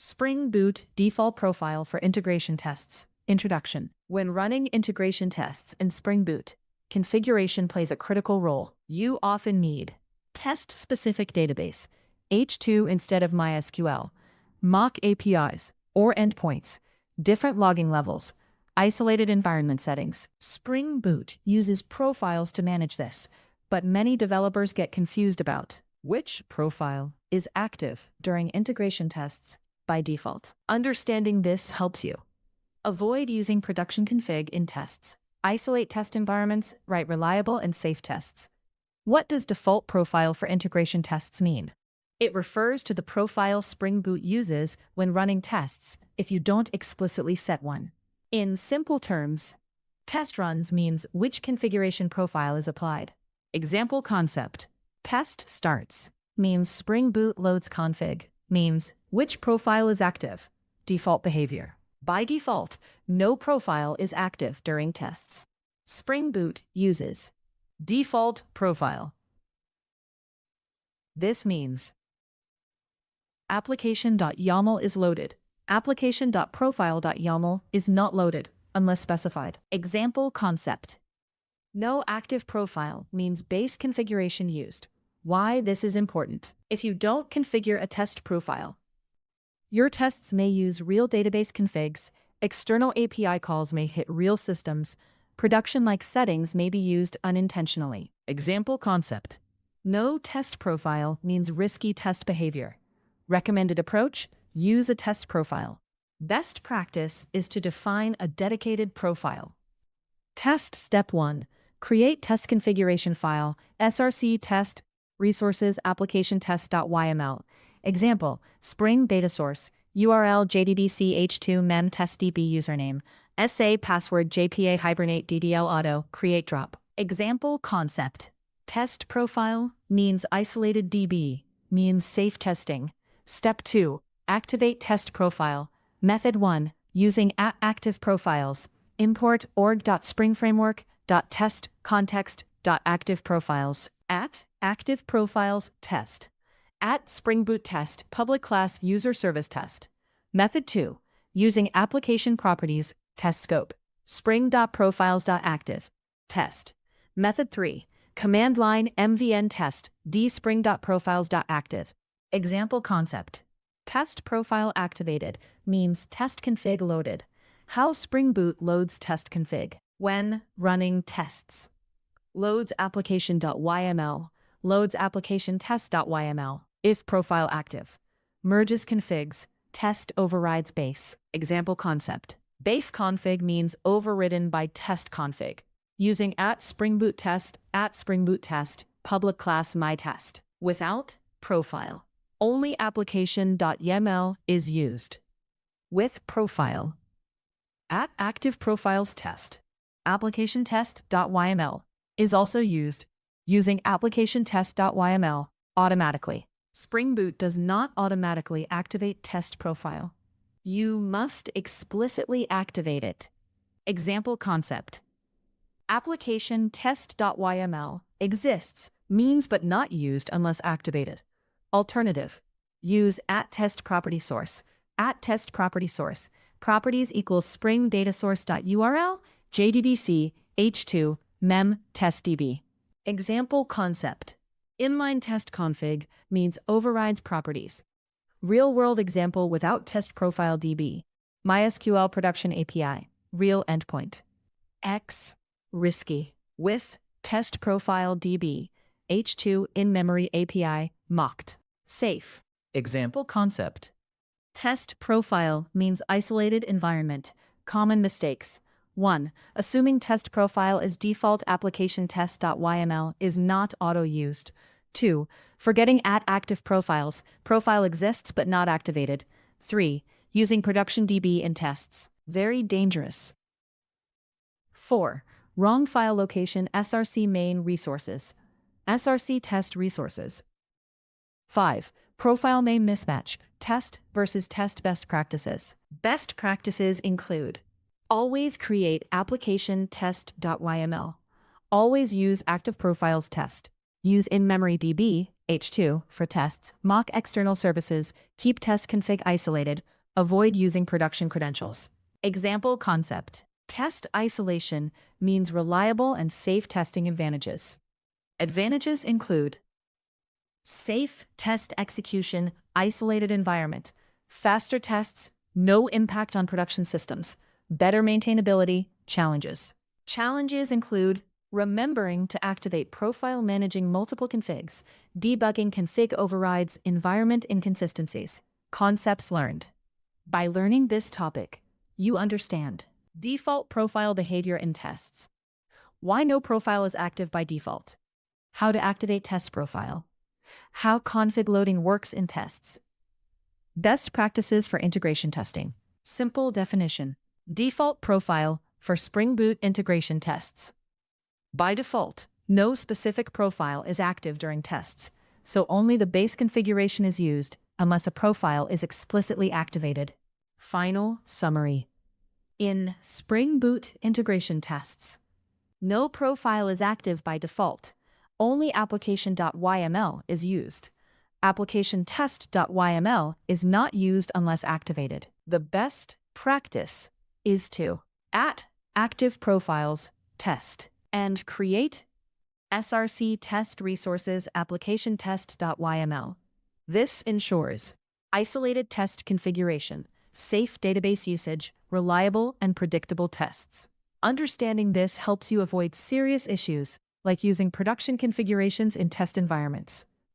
Spring Boot Default Profile for Integration Tests. Introduction. When running integration tests in Spring Boot, configuration plays a critical role. You often need test-specific database, H2 instead of MySQL, mock APIs or endpoints, different logging levels, isolated environment settings. Spring Boot uses profiles to manage this, but many developers get confused about which profile is active during integration tests by default. Understanding this helps you avoid using production config in tests, isolate test environments, write reliable and safe tests. What does default profile for integration tests mean? It refers to the profile Spring Boot uses when running tests if you don't explicitly set one. In simple terms, test runs means which configuration profile is applied. Example concept. Test starts means Spring Boot loads config, means which profile is active, default behavior. By default, no profile is active during tests. Spring Boot uses default profile. This means application.yml is loaded. Application.profile.yml is not loaded unless specified. Example concept. No active profile means base configuration used. Why this is important? If you don't configure a test profile, your tests may use real database configs, external API calls may hit real systems, production-like settings may be used unintentionally. Example concept. No test profile means risky test behavior. Recommended approach: use a test profile. Best practice is to define a dedicated profile. Test Step 1. Create test configuration file, src test, resources application-test.yml. Example, Spring data source, URL JDBC H2 mem testdb username, SA password JPA hibernate DDL auto, create drop. Example concept. Test profile means isolated DB, means safe testing. Step 2. Activate test profile. Method 1. Using active profiles. Import org.springframework.test context.active profiles. Active profiles test. Spring Boot test public class user service test. Method 2. Using application properties test scope. Spring.profiles.active test. Method 3. Command line mvn test dspring.profiles.active. Example concept. Test profile activated means test config loaded. How Spring Boot loads test config. When running tests. Loads application.yml. Loads application-test.yml. If profile active. Merges configs. Test overrides base. Example concept. Base config means overridden by test config. Using @Spring Boot test, @Spring Boot test, public class myTest. Without profile. Only application.yml is used. With profile. @Active profiles test. Application-test.yml is also used. Using application-test.yml automatically. Spring Boot does not automatically activate test profile. You must explicitly activate it. Example concept. Application-test.yml exists, means but not used unless activated. Alternative. Use @test property source. @test property source. Properties equals spring data source.url, JDBC, H2, mem, testdb. Example concept. Inline test config means overrides properties. Real-world example without test profile DB. MySQL production API. Real endpoint. X. Risky. With test profile DB. H2 in-memory API. Mocked. Safe. Example concept. Test profile means isolated environment. Common mistakes. 1. Assuming test profile is default application-test.yml is not auto-used. 2. Forgetting @active profiles. Profile exists but not activated. 3. Using production DB in tests. Very dangerous. 4. Wrong file location src main resources. src test resources. 5. Profile name mismatch. Test versus test best practices. Best practices include: always create application-test.yml. Always use active profiles test. Use in-memory DB, H2 for tests, mock external services, keep test config isolated, avoid using production credentials. Example concept. Test isolation means reliable and safe testing advantages. Advantages include safe test execution, isolated environment, faster tests, no impact on production systems, better maintainability. Challenges. Challenges include remembering to activate profile, managing multiple configs, debugging config overrides, environment inconsistencies. Concepts learned. By learning this topic, you understand default profile behavior in tests, why no profile is active by default, how to activate test profile, how config loading works in tests, best practices for integration testing. Simple definition. Default profile for Spring Boot integration tests. By default, no specific profile is active during tests, so only the base configuration is used unless a profile is explicitly activated. Final summary. In Spring Boot integration tests, no profile is active by default. Only application.yml is used. Application-test.yml is not used unless activated. The best practice is to active profiles test and create src test resources application-test.yml. This ensures isolated test configuration, safe database usage, reliable and predictable tests. Understanding this helps you avoid serious issues like using production configurations in test environments.